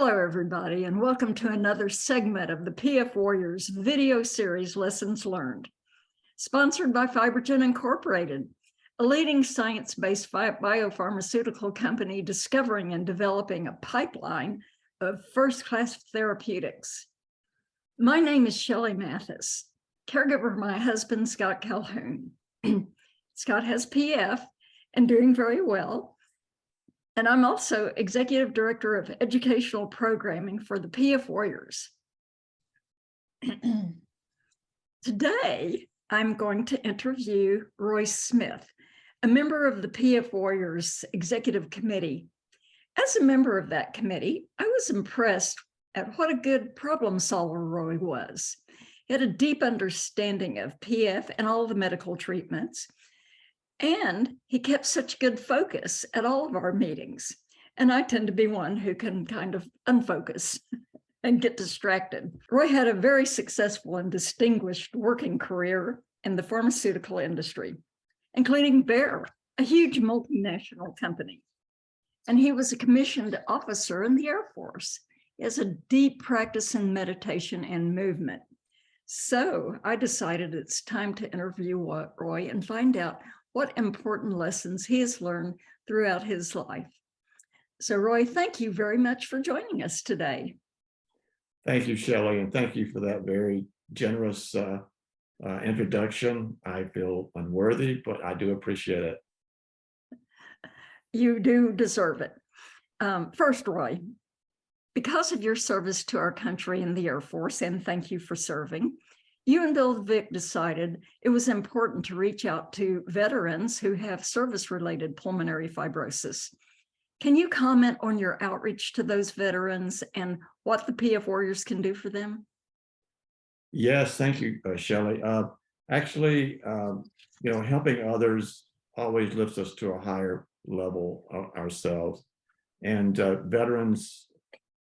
Hello, everybody, and welcome to another segment of the PF Warriors video series, Lessons Learned, sponsored by FibroGen Incorporated, a leading science-based biopharmaceutical company discovering and developing a pipeline of first-class therapeutics. My name is Shelley Mathis, caregiver of my husband, Scott Calhoun. Scott has PF and doing very well. And I'm also Executive Director of Educational Programming for the PF Warriors. Today, I'm going to interview Roy Smith, a member of the PF Warriors Executive Committee. As a member of that committee, I was impressed at what a good problem solver Roy was. He had a deep understanding of PF and all the medical treatments. And he kept such good focus at all of our meetings. And I tend to be one who can kind of unfocus and get distracted. Roy had a very successful and distinguished working career in the pharmaceutical industry, including Bayer, a huge multinational company. And he was a commissioned officer in the Air Force. He has a deep practice in meditation and movement. So I decided it's time to interview Roy and find out what important lessons he has learned throughout his life. So Roy, thank you very much for joining us today. Thank you, Shelley, and thank you for that very generous introduction. I feel unworthy, but I do appreciate it. You do deserve it. First, Roy, because of your service to our country in the Air Force, and thank you for serving, you and Bill Vick decided it was important to reach out to veterans who have service-related pulmonary fibrosis. Can you comment on your outreach to those veterans and what the PF Warriors can do for them? Yes, thank you, Shelley. Actually, helping others always lifts us to a higher level ourselves. And veterans,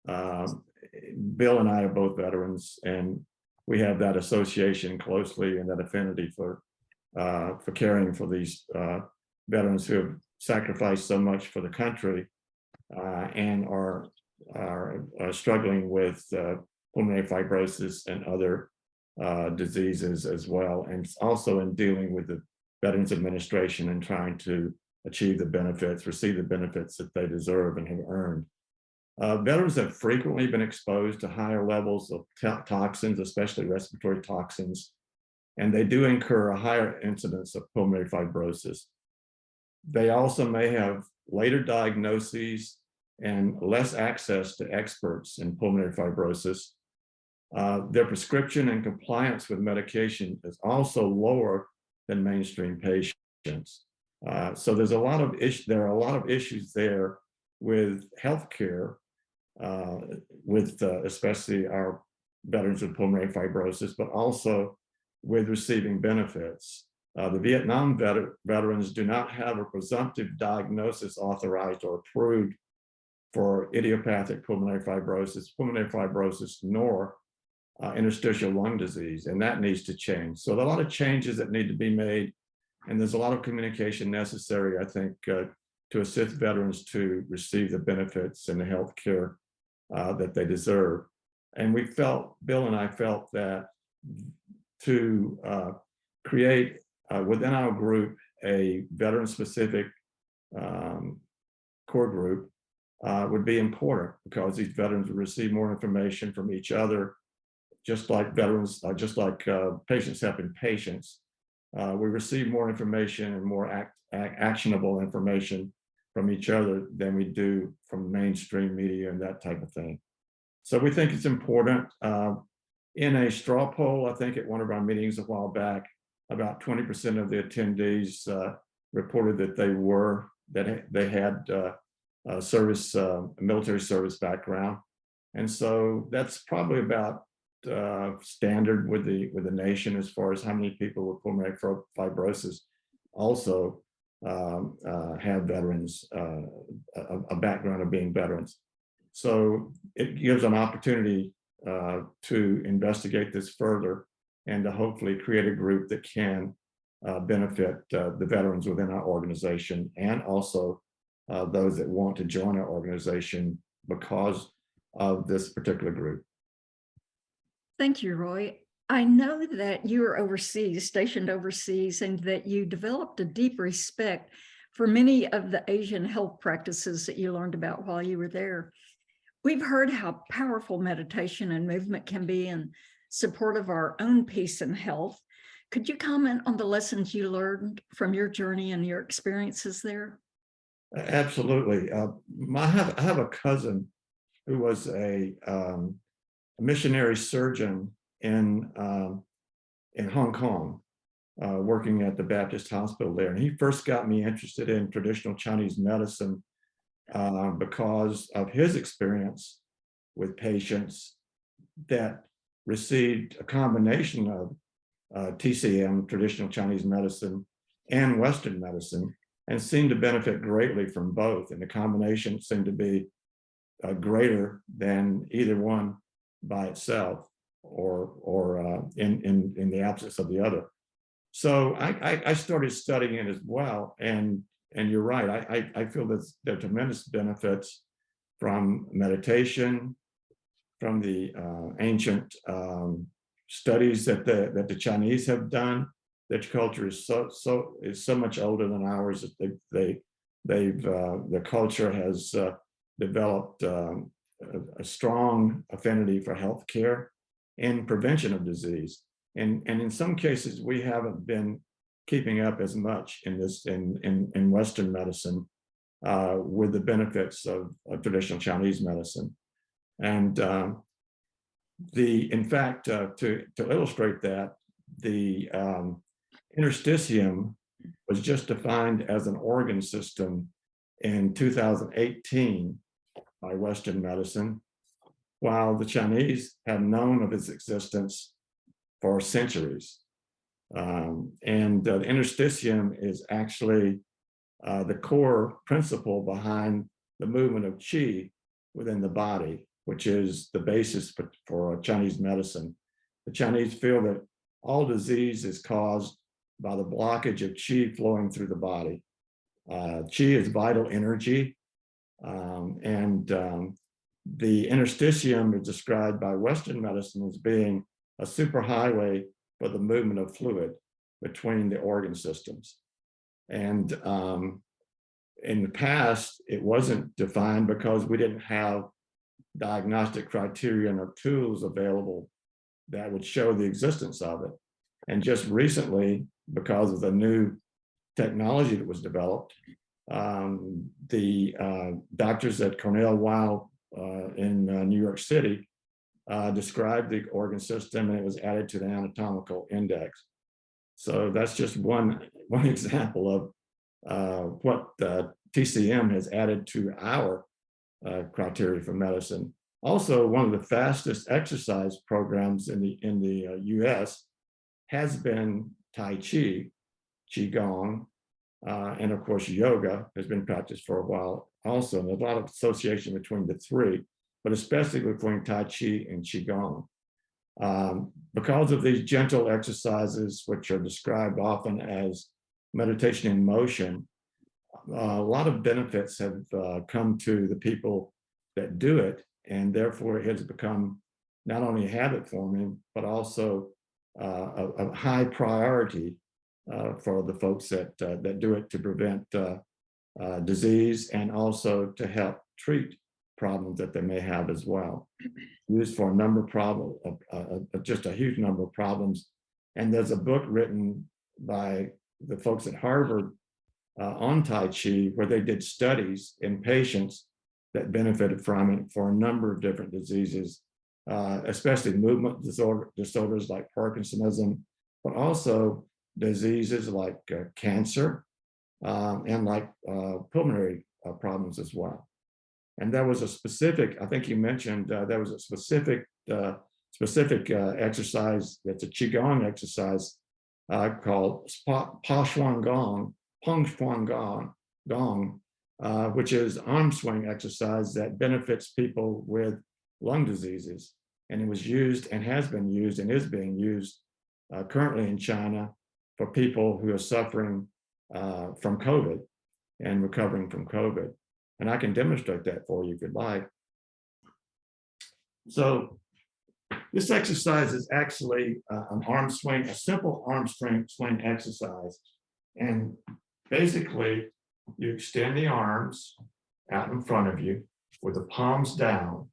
Bill and I are both veterans, and we have that association closely and that affinity for caring for these veterans who have sacrificed so much for the country and are struggling with pulmonary fibrosis and other diseases as well, and also in dealing with the Veterans Administration and trying to achieve the benefits, receive the benefits that they deserve and have earned. Veterans have frequently been exposed to higher levels of toxins, especially respiratory toxins, and they do incur a higher incidence of pulmonary fibrosis. They also may have later diagnoses and less access to experts in pulmonary fibrosis. Their prescription and compliance with medication is also lower than mainstream patients. So there are a lot of issues there with healthcare, with especially our veterans with pulmonary fibrosis, but also with receiving benefits. The Vietnam veterans do not have a presumptive diagnosis authorized or approved for idiopathic pulmonary fibrosis, nor interstitial lung disease, and that needs to change. So there are a lot of changes that need to be made, and there's a lot of communication necessary, I think, to assist veterans to receive the benefits and the health care that they deserve. And Bill and I felt that to create within our group a veteran-specific core group would be important, because these veterans would receive more information from each other, just like patients helping patients. We receive more information and more actionable information from each other than we do from mainstream media and that type of thing. So we think it's important. In a straw poll, I think at one of our meetings a while back, about 20% of the attendees reported that they had a military service background. And so that's probably about standard with the nation as far as how many people with pulmonary fibrosis also have veterans, a background of being veterans. So it gives an opportunity to investigate this further and to hopefully create a group that can benefit the veterans within our organization, and also those that want to join our organization because of this particular group. Thank you, Roy. I know that you were overseas, stationed overseas, and that you developed a deep respect for many of the Asian health practices that you learned about while you were there. We've heard how powerful meditation and movement can be in support of our own peace and health. Could you comment on the lessons you learned from your journey and your experiences there? Absolutely. I have a cousin who was a missionary surgeon in Hong Kong, working at the Baptist hospital there. And he first got me interested in traditional Chinese medicine because of his experience with patients that received a combination of TCM, traditional Chinese medicine, and Western medicine, and seemed to benefit greatly from both. And the combination seemed to be greater than either one by itself or in the absence of the other. So I started studying it as well. And you're right, I feel that there are tremendous benefits from meditation, from the ancient studies that the Chinese have done. Their culture is so much older than ours that their culture has developed a strong affinity for healthcare and prevention of disease. And in some cases, we haven't been keeping up as much in Western medicine with the benefits of traditional Chinese medicine. And in fact, to illustrate that, the interstitium was just defined as an organ system in 2018 by Western medicine, while the Chinese had known of its existence for centuries. And the interstitium is actually the core principle behind the movement of qi within the body, which is the basis for Chinese medicine. The Chinese feel that all disease is caused by the blockage of qi flowing through the body. Qi is vital energy, and the interstitium is described by Western medicine as being a superhighway for the movement of fluid between the organ systems. And in the past, it wasn't defined because we didn't have diagnostic criterion or tools available that would show the existence of it. And just recently, because of the new technology that was developed, the doctors at Cornell Weill in New York City described the organ system, and it was added to the anatomical index. So that's just one example of what TCM has added to our criteria for medicine. Also, one of the fastest exercise programs in the US has been Tai Chi, Qigong, and of course, yoga has been practiced for a while also. And there's a lot of association between the three, but especially between Tai Chi and Qigong. Because of these gentle exercises, which are described often as meditation in motion, a lot of benefits have come to the people that do it, and therefore it has become not only habit forming, but also a high priority for the folks that do it to prevent disease and also to help treat problems that they may have as well. Used for a number of problems, just a huge number of problems. And there's a book written by the folks at Harvard on Tai Chi, where they did studies in patients that benefited from it for a number of different diseases, especially movement disorders like Parkinsonism, but also diseases like cancer and like pulmonary problems as well. And there was a specific, I think you mentioned, there was a specific exercise that's a Qigong exercise called Pa Shuang Gong, Peng Shuang Gong, which is arm swing exercise that benefits people with lung diseases. And it was used and has been used and is being used currently in China for people who are suffering from COVID and recovering from COVID. And I can demonstrate that for you if you'd like. So this exercise is actually an arm swing, a simple arm swing exercise. And basically, you extend the arms out in front of you with the palms down.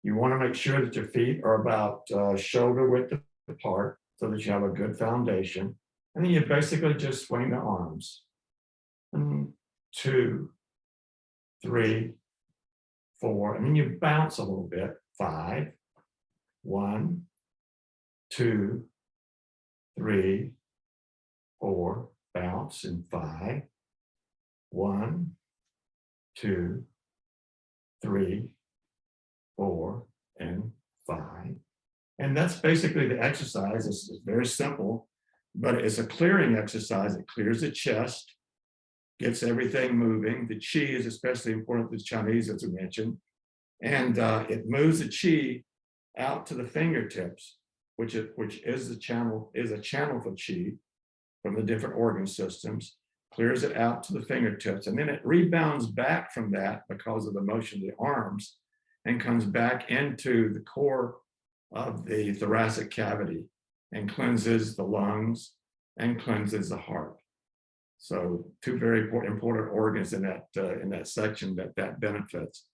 You want to make sure that your feet are about shoulder width apart so that you have a good foundation. And then you basically just swing the arms. 1, 2, 3, 4, and then you bounce a little bit. 5, 1, 2, 3, 4, bounce, and 5, 1, 2, 3, 4, and 5. And that's basically the exercise. It's very simple, but it's a clearing exercise. It clears the chest, gets everything moving. The qi is especially important to the Chinese, as we mentioned. And it moves the qi out to the fingertips, which is a channel for qi from the different organ systems, clears it out to the fingertips, and then it rebounds back from that because of the motion of the arms and comes back into the core of the thoracic cavity and cleanses the lungs and cleanses the heart. So two very important organs in that section that benefits.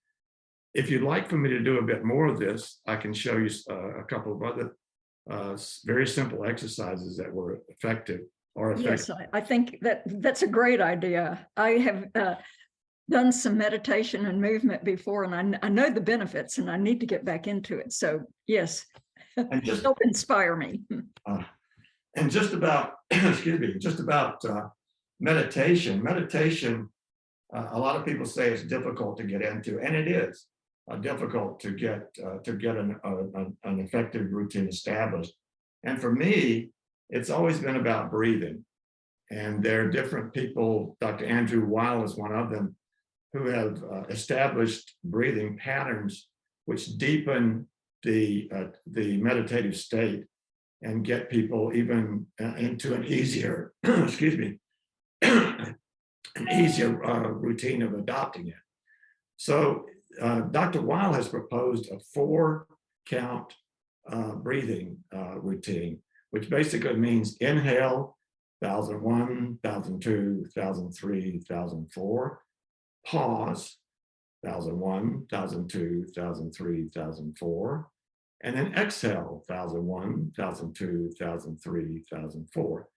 If you'd like for me to do a bit more of this, I can show you a couple of other very simple exercises that were effective. Yes, I think that's a great idea. I have done some meditation and movement before, and I know the benefits, and I need to get back into it. So yes, and just help inspire me. And just about, excuse me, just about meditation. Meditation, a lot of people say it's difficult to get into, and it is difficult to get an effective routine established. And for me, it's always been about breathing. And there are different people, Dr. Andrew Weil is one of them, who have established breathing patterns which deepen the meditative state and get people even into an easier, excuse me, an easier routine of adopting it. So Dr. Weil has proposed a 4-count breathing routine, which basically means inhale, 1001, 1002, 1003, 1004, pause, 1001, 1002, 1003, 1004, and then exhale, 1001, 1002, 1003, 1004.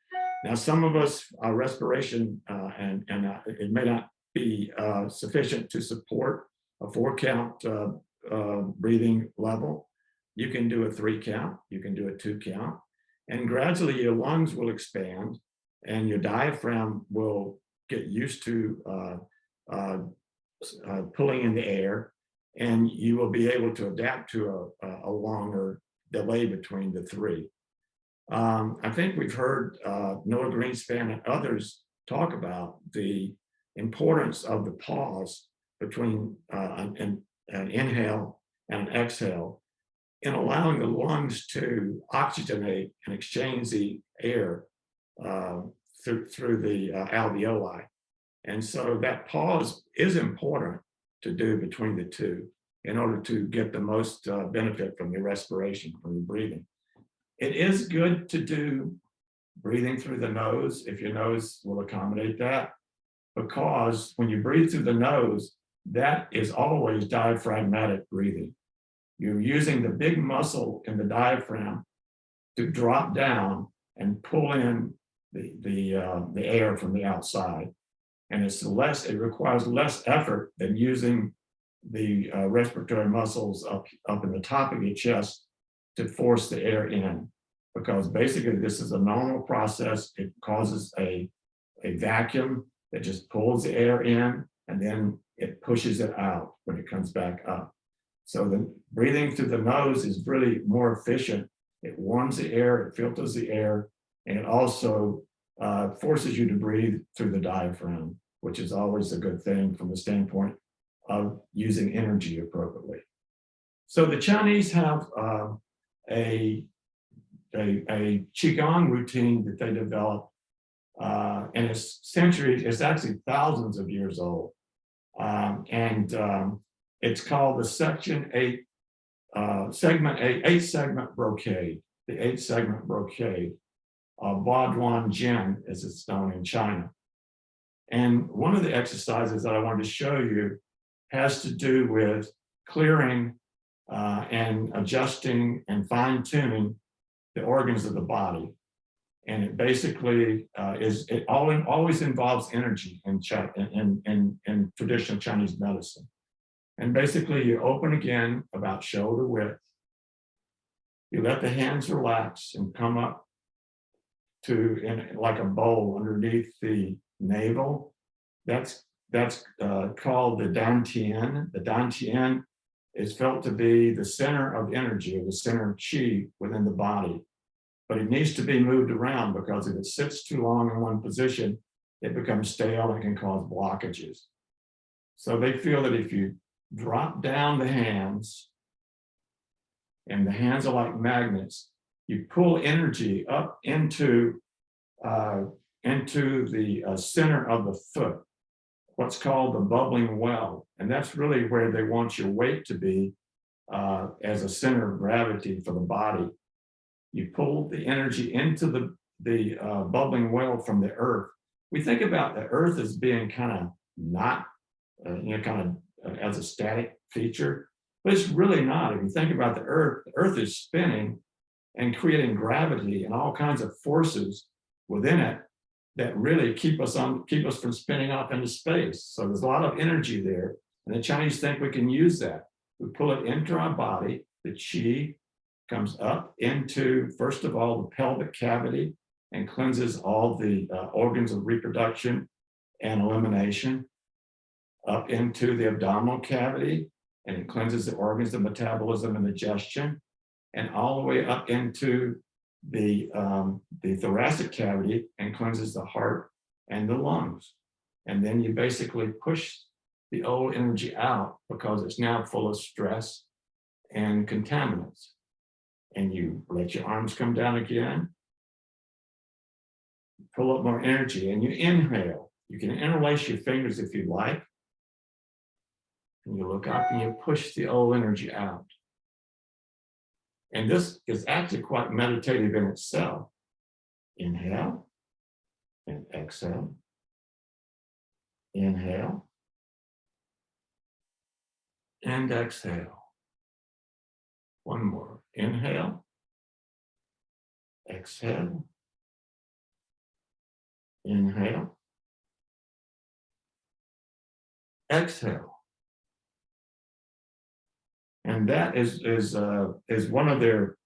Now, some of us, our respiration, and it may not be sufficient to support a 4-count breathing level. You can do a 3-count, you can do a 2-count, and gradually your lungs will expand and your diaphragm will get used to pulling in the air, and you will be able to adapt to a longer delay between the 3. I think we've heard Noah Greenspan and others talk about the importance of the pause between an inhale and an exhale in allowing the lungs to oxygenate and exchange the air through the alveoli. And so that pause is important to do between the two in order to get the most benefit from your respiration, from your breathing. It is good to do breathing through the nose if your nose will accommodate that, because when you breathe through the nose, that is always diaphragmatic breathing. You're using the big muscle in the diaphragm to drop down and pull in the air from the outside. And it requires less effort than using the respiratory muscles up in the top of your chest to force the air in, because basically this is a normal process. It causes a vacuum that just pulls the air in, and then it pushes it out when it comes back up. So the breathing through the nose is really more efficient. It warms the air, it filters the air, and it also forces you to breathe through the diaphragm, which is always a good thing from the standpoint of using energy appropriately. So the Chinese have a Qigong routine that they developed, and it's actually thousands of years old. It's called the Section 8 segment eight segment brocade, the 8-segment brocade, FibroGen, as it's known in China. And one of the exercises that I wanted to show you has to do with clearing and adjusting and fine-tuning the organs of the body. And it basically always involves energy in traditional Chinese medicine. And basically you open again about shoulder width. You let the hands relax and come up to like a bowl underneath the navel. That's called the dantian. The dantian is felt to be the center of energy, or the center of qi within the body. But it needs to be moved around, because if it sits too long in one position, it becomes stale and can cause blockages. So they feel that if you drop down the hands, and the hands are like magnets, you pull energy up into the center of the foot, what's called the bubbling well. And that's really where they want your weight to be as a center of gravity for the body. You pull the energy into the bubbling well from the earth. We think about the earth as being kind of not, as a static feature, but it's really not. If you think about the earth is spinning and creating gravity and all kinds of forces within it that really keep us from spinning off into space. So there's a lot of energy there. And the Chinese think we can use that. We pull it into our body, the qi comes up into, first of all, the pelvic cavity and cleanses all the organs of reproduction and elimination, up into the abdominal cavity, and it cleanses the organs of metabolism and digestion, and all the way up into the thoracic cavity and cleanses the heart and the lungs. And then you basically push the old energy out, because it's now full of stress and contaminants. And you let your arms come down again, pull up more energy, and you inhale. You can interlace your fingers if you like. And you look up and you push the old energy out. And this is actually quite meditative in itself. Inhale and exhale. Inhale and exhale. One more. Inhale, exhale, inhale, exhale. And that is one of their,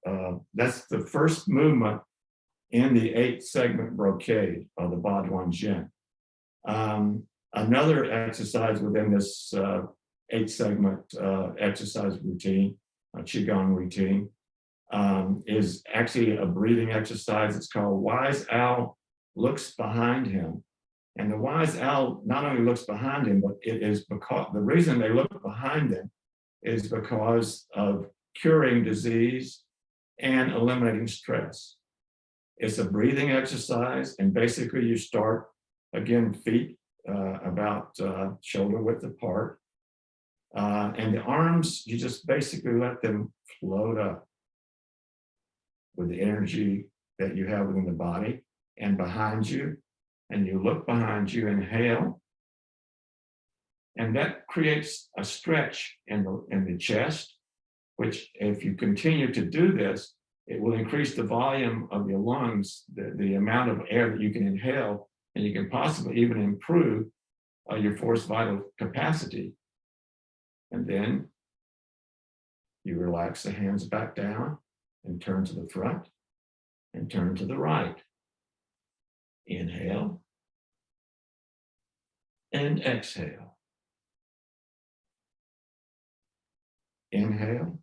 that's the first movement in the 8-segment brocade of the FibroGen. Another exercise within this 8-segment exercise routine, a Qigong routine, is actually a breathing exercise. It's called Wise Owl Looks Behind Him. And the wise owl not only looks behind him, but it is because the reason they look behind them is because of curing disease and eliminating stress. It's a breathing exercise, and basically you start, again, feet about shoulder width apart. And the arms, you just basically let them float up with the energy that you have within the body and behind you. And you look behind you, inhale. And that creates a stretch in the chest, which if you continue to do this, it will increase the volume of your lungs, the amount of air that you can inhale, and you can possibly even improve your forced vital capacity. And then you relax the hands back down and turn to the front and turn to the right. Inhale and exhale. Inhale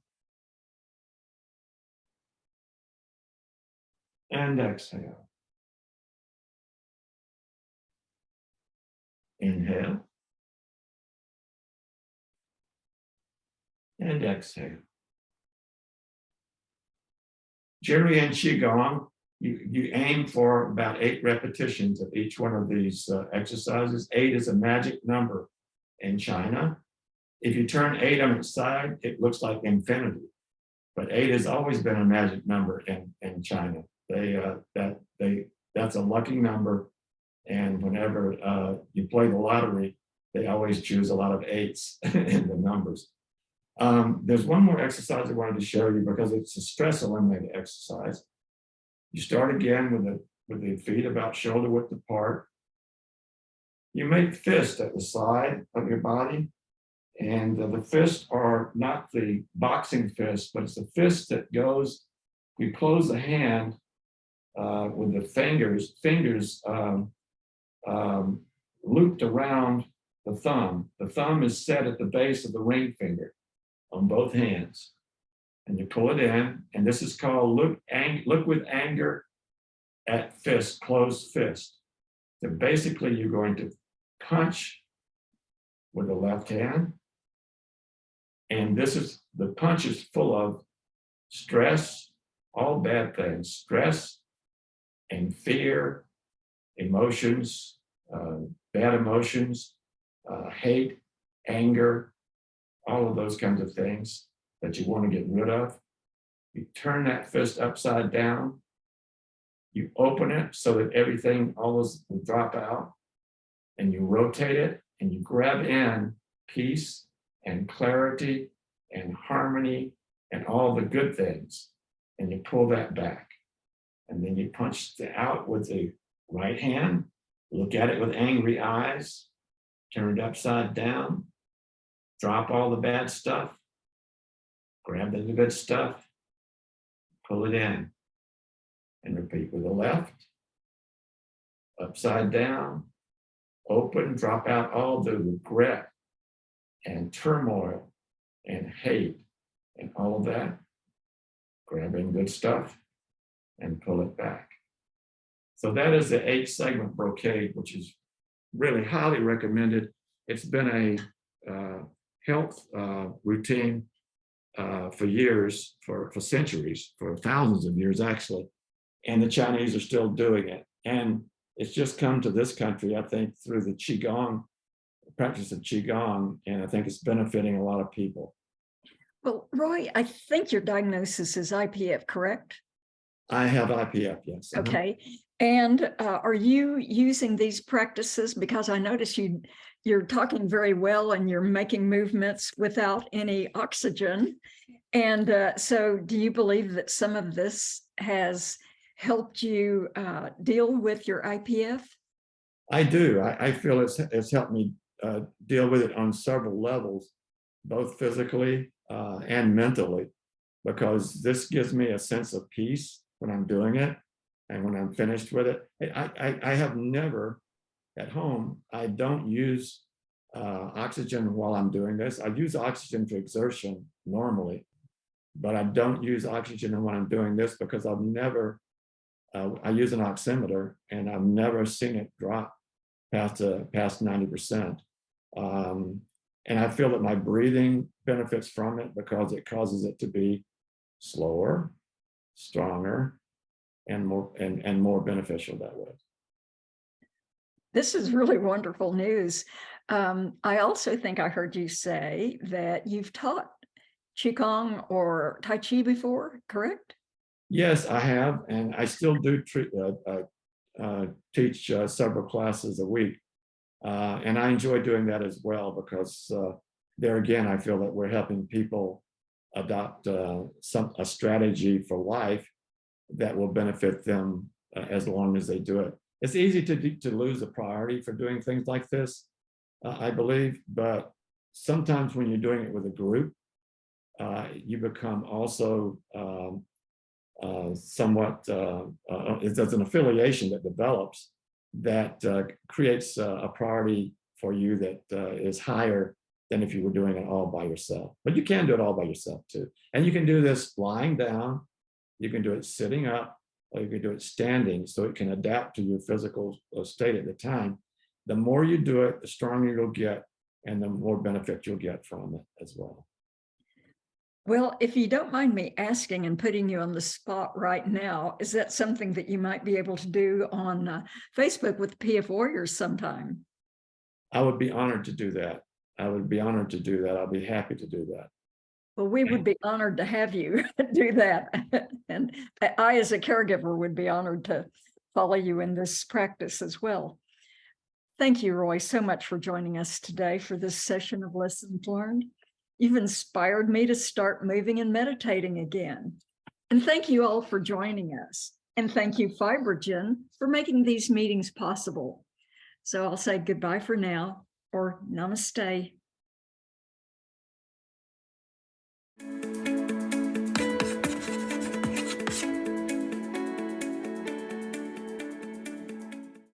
and exhale. Inhale and exhale. Generally in Qigong, you aim for about 8 repetitions of each one of these exercises. 8 is a magic number in China. If you turn 8 on its side, it looks like infinity. But 8 has always been a magic number in China. That's a lucky number. And whenever you play the lottery, they always choose a lot of 8s in the numbers. There's one more exercise I wanted to show you because it's a stress eliminating exercise. You start again with the feet about shoulder width apart. You make fists at the side of your body. And the fists are not the boxing fist, but it's the fist that goes, you close the hand with the fingers looped around the thumb. The thumb is set at the base of the ring finger on both hands. And you pull it in, and this is called look with anger at fist, closed fist. So basically you're going to punch with the left hand. And the punch is full of stress, all bad things, stress and fear, emotions, bad emotions, hate, anger, all of those kinds of things that you want to get rid of. You turn that fist upside down. You open it so that everything, all those will drop out. And you rotate it and you grab in peace and clarity and harmony and all the good things. And you pull that back. And then you punch out with the right hand, look at it with angry eyes, turn it upside down, drop all the bad stuff, grab the good stuff, pull it in, and repeat with the left, upside down, open, drop out all the regret and turmoil and hate and all of that, grabbing good stuff and pull it back. So that is the 8-segment brocade, which is really highly recommended. It's been a health routine for years, for centuries, for thousands of years actually, and the Chinese are still doing it. And it's just come to this country, I think, through the Qigong, practice of Qigong, and I think it's benefiting a lot of people. Well, Roy, I think your diagnosis is IPF, correct? I have IPF, yes. Okay. And are you using these practices? Because I notice you're talking very well and you're making movements without any oxygen. And so do you believe that some of this has helped you deal with your IPF? I do. I feel it's helped me deal with it on several levels, both physically and mentally, because this gives me a sense of peace when I'm doing it and when I'm finished with it. I have never, at home, I don't use oxygen while I'm doing this. I use oxygen for exertion normally, but I don't use oxygen when I'm doing this because I've never, I use an oximeter and I've never seen it drop past 90%. And I feel that my breathing benefits from it because it causes it to be slower, stronger, and more beneficial that way. This is really wonderful news. I also think I heard you say that you've taught Qigong or Tai Chi before, correct? Yes, I have, and I still do teach several classes a week. And I enjoy doing that as well because there again, I feel that we're helping people adopt a strategy for life that will benefit them as long as they do it. It's easy to lose a priority for doing things like this, I believe, but sometimes when you're doing it with a group, you become also somewhat, there's an affiliation that develops that creates a priority for you that is higher than if you were doing it all by yourself. But you can do it all by yourself too. And you can do this lying down, you can do it sitting up, or you can do it standing, so it can adapt to your physical state at the time. The more you do it, the stronger you'll get, and the more benefit you'll get from it as well. Well, if you don't mind me asking and putting you on the spot right now, is that something that you might be able to do on Facebook with PF Warriors sometime? I would be honored to do that. I would be honored to do that. I'll be happy to do that. Well, we would be honored to have you do that. And I, as a caregiver, would be honored to follow you in this practice as well. Thank you, Roy, so much for joining us today for this session of Lessons Learned. You've inspired me to start moving and meditating again. And thank you all for joining us. And thank you, FibroGen, for making these meetings possible. So I'll say goodbye for now, or namaste.